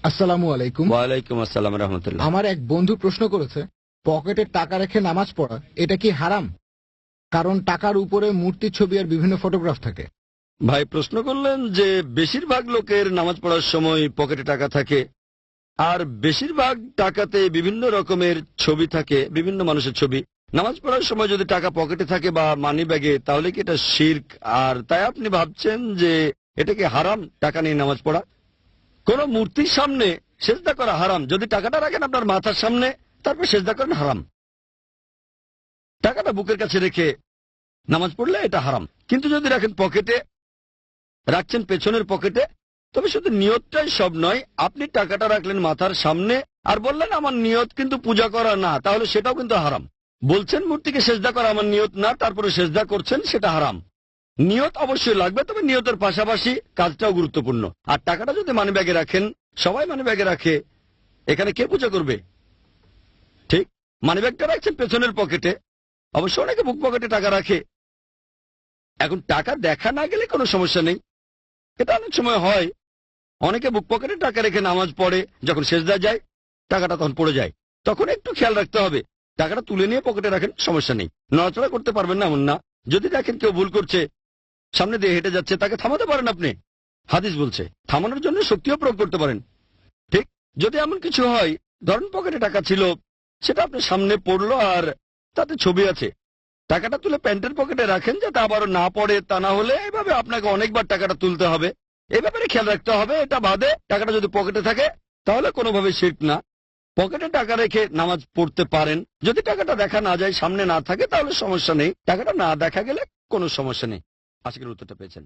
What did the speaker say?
আসসালামু আলাইকুম। ওয়ালাইকুম আসসালাম রহমতুল্লাহ। আমার এক বন্ধু প্রশ্ন করেছে, পকেটে টাকা রেখে নামাজ পড়া এটা কি হারাম? কারণ টাকার উপরে মূর্তির ছবি আর বিভিন্ন ফটোগ্রাফ থাকে। ভাই প্রশ্ন করলেন যে বেশিরভাগ লোকের নামাজ পড়ার সময় পকেটে টাকা থাকে, আর বেশিরভাগ টাকাতে বিভিন্ন রকমের ছবি থাকে, বিভিন্ন মানুষের ছবি। নামাজ পড়ার সময় যদি টাকা পকেটে থাকে বা মানি ব্যাগে, তাহলে কি এটা শিরক? আর তাই আপনি ভাবছেন যে এটা কি হারাম টাকা নিয়ে নামাজ পড়া? কোন মূর্তির সামনে সেজদা করা হারাম। যদি টাকাটা রাখেন আপনার মাথার সামনে, তারপর সেজদা করেন, হারাম। টাকাটা বুকের কাছে রেখে নামাজ পড়লে এটা হারাম। কিন্তু যদি রাখেন পকেটে, রাখছেন পেছনের পকেটে, তবে শুধু নিয়তটাই সব নয়। আপনি টাকাটা রাখলেন মাথার সামনে আর বললেন আমার নিয়ত কিন্তু পূজা করা না, তাহলে সেটাও কিন্তু হারাম। বলছেন মূর্তিকে সেজদা করা আমার নিয়ত না, তারপরে সেজদা করছেন, সেটা হারাম। নিয়ত অবশ্যই লাগবে, তবে নিয়তের পাশাপাশি কাজটাও গুরুত্বপূর্ণ। আর টাকাটা যদি মানি ব্যাগে রাখেন, সবাই মানি ব্যাগে রাখে, এখানে কে পূজা করবে? ঠিক, মানি ব্যাগটা রাখছেন পেছনের পকেটে, অবশ্য অনেকে বুক পকেটে টাকা রাখে। এখন টাকা দেখা না গেলে কোনো সমস্যা নেই। এটা অনেক সময় হয়, অনেকে বুক পকেটে টাকা রেখে নামাজ পড়ে, যখন সেজদা যায় টাকাটা তখন পড়ে যায়। তখন একটু খেয়াল রাখতে হবে, টাকাটা তুলে নিয়ে পকেটে রাখেন, সমস্যা নেই। নড়াচড়া করতে পারবেন না এমন না। যদি দেখেন কেউ ভুল করছে, সামনে দিয়ে হেঁটে যাচ্ছে, তাকে থামাতে পারেন আপনি। হাদিস বলছে থামানোর জন্য শক্তিও প্রয়োগ করতে পারেন। ঠিক, যদি এমন কিছু হয়, ধরেন পকেটে টাকা ছিল, সেটা আপনার সামনে পড়লো আর তাতে ছবি আছে, টাকাটা তুলে প্যান্টের পকেটে রাখেন যাতে আবারও না পড়ে। তা না হলে এভাবে আপনাকে অনেকবার টাকাটা তুলতে হবে। এই ব্যাপারে খেয়াল রাখতে হবে। এটা বাদে টাকাটা যদি পকেটে থাকে, তাহলে কোনোভাবে শিরক না। পকেটে টাকা রেখে নামাজ পড়তে পারেন। যদি টাকাটা দেখা না যায়, সামনে না থাকে, তাহলে সমস্যা নেই। টাকাটা না দেখা গেলে কোনো সমস্যা নেই। আজকের উত্তরটা পেয়েছেন।